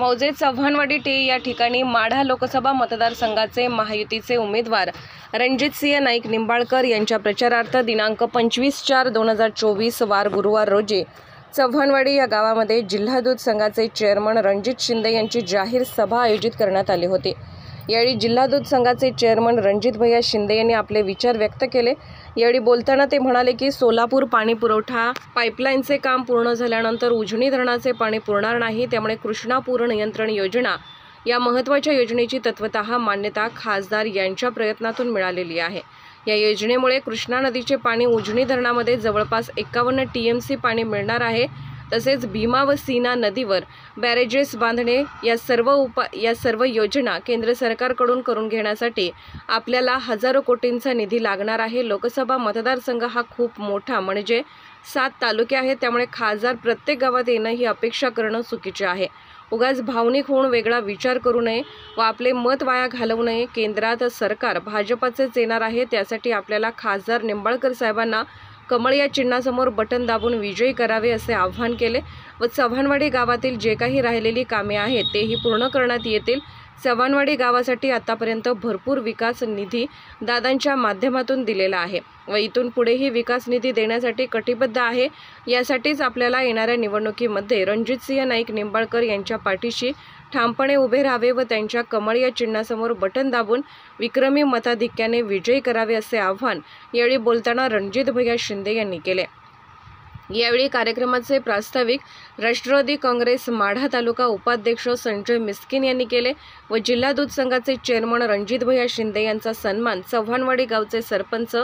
मौजे चव्हाणवाडी टी या ठिकाणी माढा लोकसभा मतदारसंघाचे महायुतीचे उमेदवार रणजितसिंह नाईक निंबाळकर यांच्या प्रचारार्थ दिनांक 25/4/2024 वार गुरुवार रोजी चव्हाणवाडी या गावामध्ये जिल्हा दूध संघाचे चेअरमन रणजित शिंदे यांची जाहीर सभा आयोजित करण्यात आली होती। यावेळी जिल्हा दूध संघाचे चेअरमन रणजित भैया शिंदे यांनी आपले विचार व्यक्त केले। यावेळी बोलताना ते म्हणाले की सोलापूर पाणी पुरवठा पाईपलाईनचे काम पूर्ण झाल्यानंतर उजनी धरणाचे पाणी पुरणार नाही, त्यामुळे कृष्णा पूर नियंत्रण योजना या महत्त्वाच्या योजनेची तत्वतः मान्यता खासदार यांच्या प्रयत्नातून मिळालेली आहे। या योजनेमुळे कृष्णा नदीचे पाणी उजनी धरणामध्ये जवळपास 51 TMC पाणी मिळणार आहे। तसेच भीमा व सीना नदीवर बॅरेजेस बांधणे या सर्व योजना केंद्र सरकारकडून करून घेण्यासाठी आपल्याला हजारो कोटींचा निधी लागणार आहे। लोकसभा मतदारसंघ हा खूप मोठा म्हणजे 7 तालुके आहेत, त्यामुळे खासदार प्रत्येक गावात येणं ही अपेक्षा करणं चुकीचे आहे। उगाच भावनिक होऊन वेगळा विचार करू नये व आपले मत वाया घालवू नये। केंद्रात सरकार भाजपचेच येणार आहे, त्यासाठी आपल्याला खासदार निंबाळकर साहेबांना कमळ या चिन्हासमोर बटन दाबून विजयी करावे असे आवाहन केले व चव्हाणवाडी गावातील जे काही राहिलेली कामे आहेत तेही पूर्ण करण्यात येतील। चव्हाणवाडी गावासाठी आतापर्यंत भरपूर विकास निधी दादांच्या माध्यमातून दिलेला आहे व इथून पुढेही विकास निधी देण्यासाठी कटिबद्ध आहे। यासाठीच आपल्याला येणाऱ्या निवडणुकीमध्ये रणजितसिंह नाईक निंबाळकर यांच्या पाठीशी ठामपणे उभे राहावे व त्यांच्या कमळ या चिन्हासमोर बटन दाबून विक्रमी मताधिक्याने विजयी करावे असे आवाहन यावेळी बोलताना रणजित भैया शिंदे यांनी केले। यावेळी कार्यक्रमाचे प्रास्ताविक राष्ट्रवादी काँग्रेस माढा तालुका उपाध्यक्ष संजय मिस्किन यांनी केले व जिल्हा दूध संघाचे चेअरमन रणजित भैया शिंदे यांचा सन्मान चव्हाणवाडी गावचे सरपंच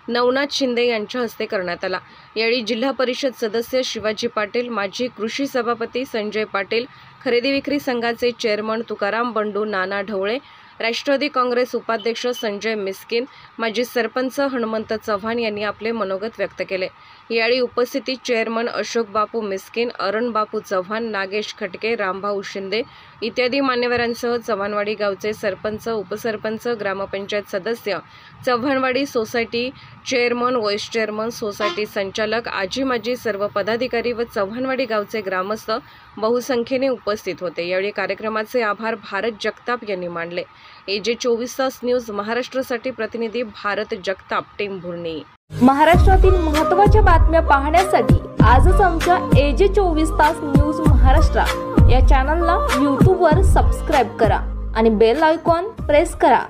नवनाथ शिंदे यांच्या हस्ते करण्यात आला। यावेळी जिल्हा परिषद सदस्य शिवाजी पाटील, माजी कृषी सभापती संजय पाटील, खरेदी विक्री संघाचे चेअरमन तुकाराम बंडू नाना ढवळे, राष्ट्रवादी काँग्रेस उपाध्यक्ष संजय मिस्किन, माजी सरपंच हनुमंत चव्हाण यांनी आपले मनोगत व्यक्त केले। यावेळी उपस्थित चेअरमन अशोक बापू मिस्किन, अरुण बापू चव्हाण, नागेश खटके, रामभाऊ शिंदे इत्यादी मान्यवरांसह चव्हाणवाडी गावचे सरपंच, उपसरपंच, ग्रामपंचायत सदस्य, Chavanwadi society chairman, vice chairman, society संचालक, आजी माजी सर्व पदाधिकारी व चव्हाणवाडी गावचे ग्रामस्थ बहुसंख्येने उपस्थित होते। यावेळी कार्यक्रमाचे आभार भारत जगताप यांनी मानले। AJ 24 तास न्यूज महाराष्ट्रासाठी प्रतिनिधी भारत जगताप, टेंभुर्णी। महाराष्ट्रातील महत्त्वाच्या बातम्या पाहण्यासाठी आजच आमच्या AJ 24 तास न्यूज महाराष्ट्र या चॅनलला YouTube वर सबस्क्राइब करा आणि बेल आयकॉन प्रेस करा।